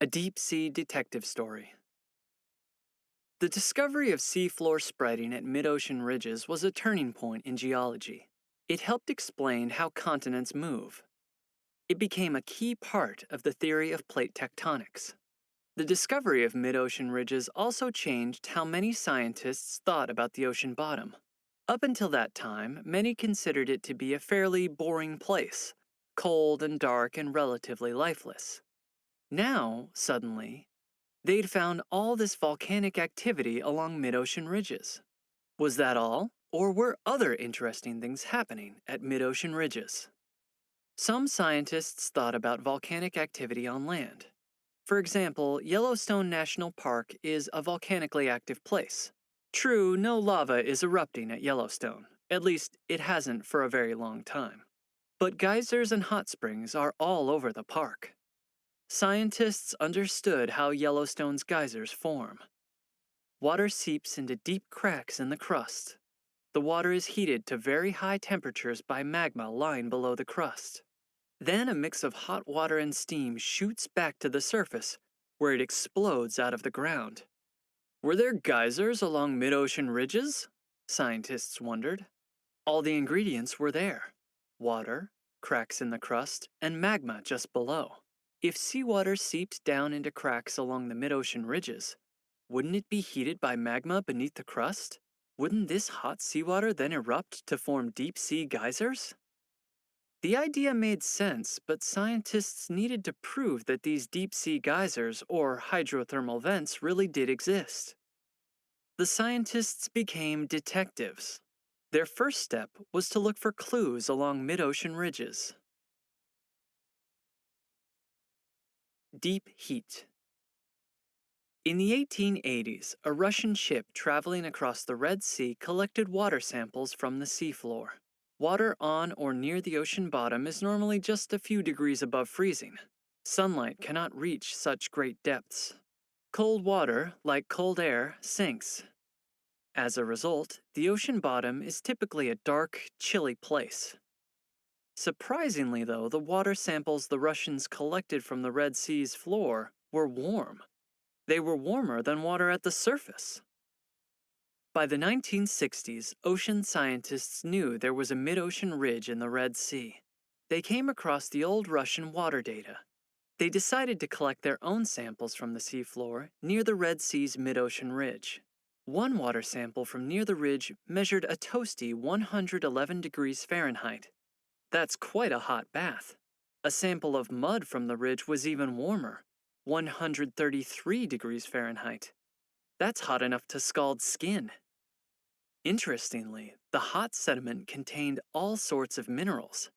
A deep-sea detective story. The discovery of seafloor spreading at mid-ocean ridges was a turning point in geology. It helped explain how continents move. It became a key part of the theory of plate tectonics. The discovery of mid-ocean ridges also changed how many scientists thought about the ocean bottom. Up until that time, many considered it to be a fairly boring place, cold and dark and relatively lifeless. Now, suddenly, they'd found all this volcanic activity along mid-ocean ridges. Was that all? Or were other interesting things happening at mid-ocean ridges? Some scientists thought about volcanic activity on land. For example, Yellowstone National Park is a volcanically active place. True, no lava is erupting at Yellowstone. At least, it hasn't for a very long time. But geysers and hot springs are all over the park. Scientists understood how Yellowstone's geysers form. Water seeps into deep cracks in the crust. The water is heated to very high temperatures by magma lying below the crust. Then a mix of hot water and steam shoots back to the surface, where it explodes out of the ground. Were there geysers along mid-ocean ridges? Scientists wondered. All the ingredients were there: water, cracks in the crust, and magma just below. If seawater seeped down into cracks along the mid-ocean ridges, wouldn't it be heated by magma beneath the crust? Wouldn't this hot seawater then erupt to form deep-sea geysers? The idea made sense, but scientists needed to prove that these deep-sea geysers, or hydrothermal vents, really did exist. The scientists became detectives. Their first step was to look for clues along mid-ocean ridges. Deep heat. In the 1880s, a Russian ship traveling across the Red Sea collected water samples from the seafloor. Water on or near the ocean bottom is normally just a few degrees above freezing. Sunlight cannot reach such great depths. Cold water, like cold air, sinks. As a result, the ocean bottom is typically a dark, chilly place. Surprisingly, though, the water samples the Russians collected from the Red Sea's floor were warm. They were warmer than water at the surface. By the 1960s, ocean scientists knew there was a mid-ocean ridge in the Red Sea. They came across the old Russian water data. They decided to collect their own samples from the seafloor near the Red Sea's mid-ocean ridge. One water sample from near the ridge measured a toasty 111 degrees Fahrenheit. That's quite a hot bath. A sample of mud from the ridge was even warmer, 133 degrees Fahrenheit. That's hot enough to scald skin. Interestingly, the hot sediment contained all sorts of minerals.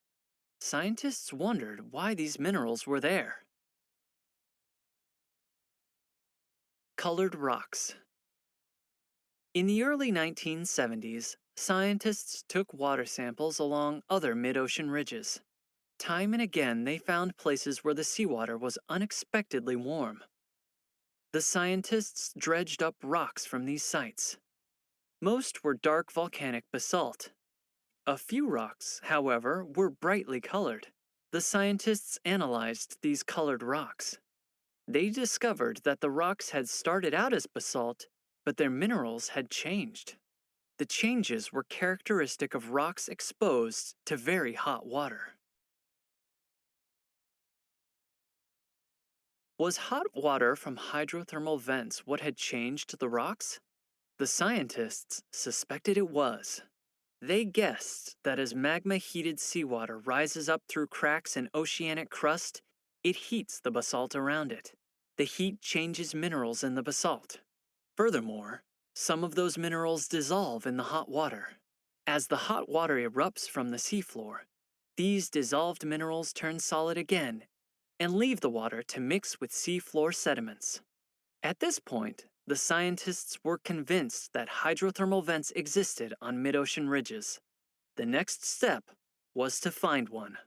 Scientists wondered why these minerals were there. Colored rocks. In the early 1970s, scientists took water samples along other mid-ocean ridges. Time and again, they found places where the seawater was unexpectedly warm. The scientists dredged up rocks from these sites. Most were dark volcanic basalt. A few rocks, however, were brightly colored. The scientists analyzed these colored rocks. They discovered that the rocks had started out as basalt, but their minerals had changed. The changes were characteristic of rocks exposed to very hot water. Was hot water from hydrothermal vents what had changed the rocks? The scientists suspected it was. They guessed that as magma-heated seawater rises up through cracks in oceanic crust, it heats the basalt around it. The heat changes minerals in the basalt. Furthermore, some of those minerals dissolve in the hot water. As the hot water erupts from the seafloor, these dissolved minerals turn solid again and leave the water to mix with seafloor sediments. At this point, the scientists were convinced that hydrothermal vents existed on mid-ocean ridges. The next step was to find one.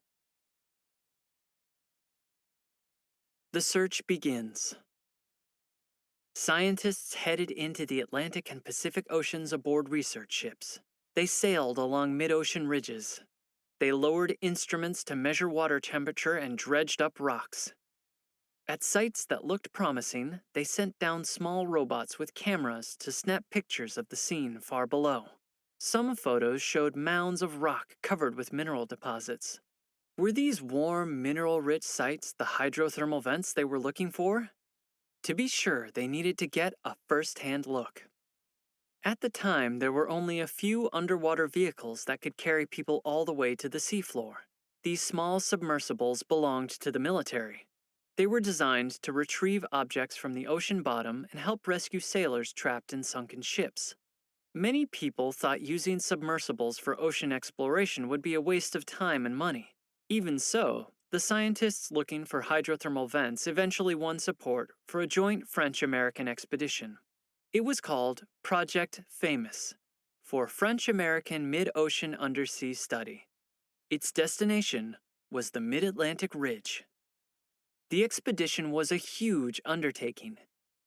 The search begins. Scientists headed into the Atlantic and Pacific Oceans aboard research ships. They sailed along mid-ocean ridges. They lowered instruments to measure water temperature and dredged up rocks. At sites that looked promising, they sent down small robots with cameras to snap pictures of the scene far below. Some photos showed mounds of rock covered with mineral deposits. Were these warm, mineral-rich sites the hydrothermal vents they were looking for? To be sure, they needed to get a first-hand look. At the time, there were only a few underwater vehicles that could carry people all the way to the seafloor. These small submersibles belonged to the military. They were designed to retrieve objects from the ocean bottom and help rescue sailors trapped in sunken ships. Many people thought using submersibles for ocean exploration would be a waste of time and money. Even so, the scientists looking for hydrothermal vents eventually won support for a joint French-American expedition. It was called Project Famous, for French-American Mid-Ocean Undersea Study. Its destination was the Mid-Atlantic Ridge. The expedition was a huge undertaking.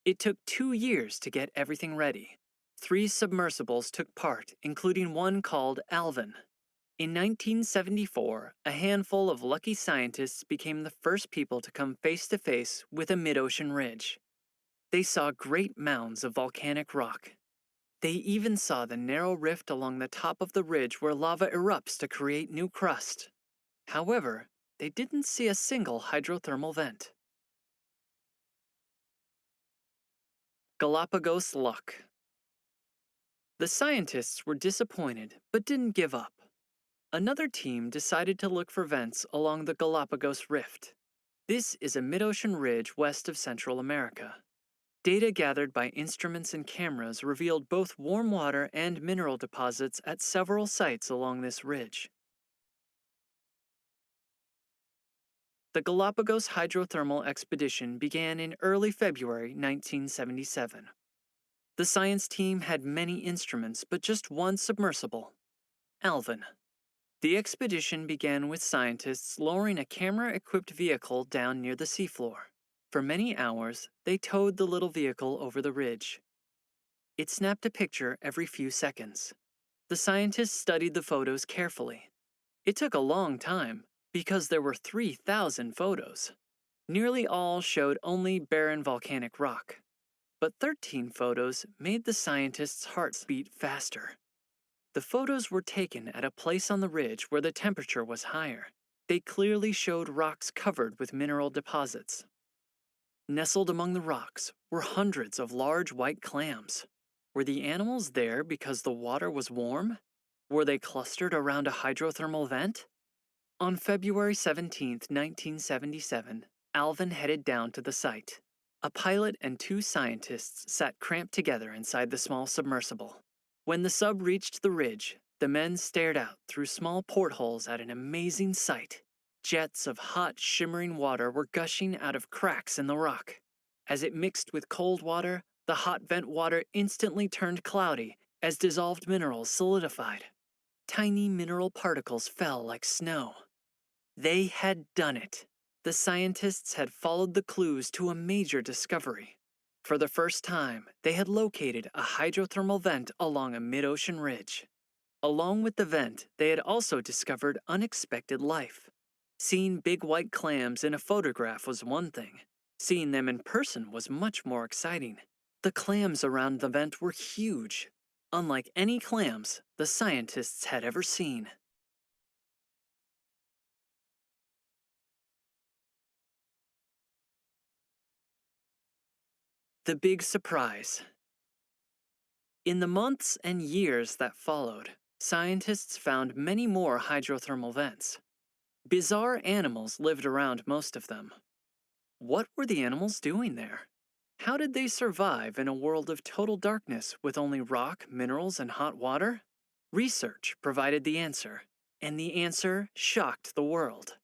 It took 2 years to get everything ready. 3 submersibles took part, including one called Alvin. In 1974, a handful of lucky scientists became the first people to come face-to-face with a mid-ocean ridge. They saw great mounds of volcanic rock. They even saw the narrow rift along the top of the ridge where lava erupts to create new crust. However, they didn't see a single hydrothermal vent. Galapagos luck. The scientists were disappointed, but didn't give up. Another team decided to look for vents along the Galapagos Rift. This is a mid-ocean ridge west of Central America. Data gathered by instruments and cameras revealed both warm water and mineral deposits at several sites along this ridge. The Galapagos hydrothermal expedition began in early February 1977. The science team had many instruments, but just one submersible, Alvin. The expedition began with scientists lowering a camera-equipped vehicle down near the seafloor. For many hours, they towed the little vehicle over the ridge. It snapped a picture every few seconds. The scientists studied the photos carefully. It took a long time, because there were 3,000 photos. Nearly all showed only barren volcanic rock. But 13 photos made the scientists' hearts beat faster. The photos were taken at a place on the ridge where the temperature was higher. They clearly showed rocks covered with mineral deposits. Nestled among the rocks were hundreds of large white clams. Were the animals there because the water was warm? Were they clustered around a hydrothermal vent? On February 17, 1977, Alvin headed down to the site. A pilot and 2 scientists sat cramped together inside the small submersible. When the sub reached the ridge, the men stared out through small portholes at an amazing sight. Jets of hot, shimmering water were gushing out of cracks in the rock. As it mixed with cold water, the hot vent water instantly turned cloudy as dissolved minerals solidified. Tiny mineral particles fell like snow. They had done it. The scientists had followed the clues to a major discovery. For the first time, they had located a hydrothermal vent along a mid-ocean ridge. Along with the vent, they had also discovered unexpected life. Seeing big white clams in a photograph was one thing. Seeing them in person was much more exciting. The clams around the vent were huge, unlike any clams the scientists had ever seen. The big surprise. In the months and years that followed, scientists found many more hydrothermal vents. Bizarre animals lived around most of them. What were the animals doing there? How did they survive in a world of total darkness with only rock, minerals, and hot water? Research provided the answer, and the answer shocked the world.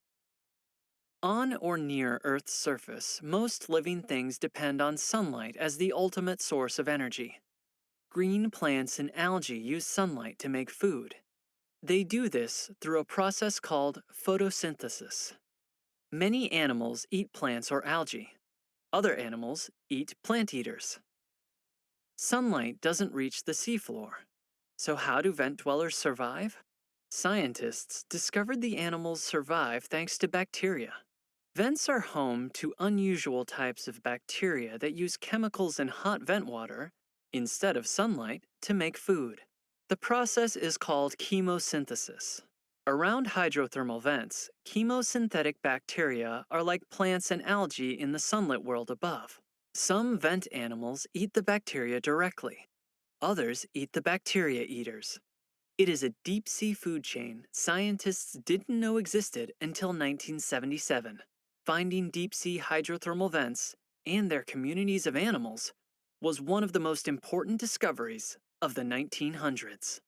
On or near Earth's surface, most living things depend on sunlight as the ultimate source of energy. Green plants and algae use sunlight to make food. They do this through a process called photosynthesis. Many animals eat plants or algae. Other animals eat plant eaters. Sunlight doesn't reach the seafloor. So how do vent dwellers survive? Scientists discovered the animals survive thanks to bacteria. Vents are home to unusual types of bacteria that use chemicals in hot vent water, instead of sunlight, to make food. The process is called chemosynthesis. Around hydrothermal vents, chemosynthetic bacteria are like plants and algae in the sunlit world above. Some vent animals eat the bacteria directly. Others eat the bacteria eaters. It is a deep sea food chain scientists didn't know existed until 1977. Finding deep sea hydrothermal vents and their communities of animals was one of the most important discoveries of the 1900s.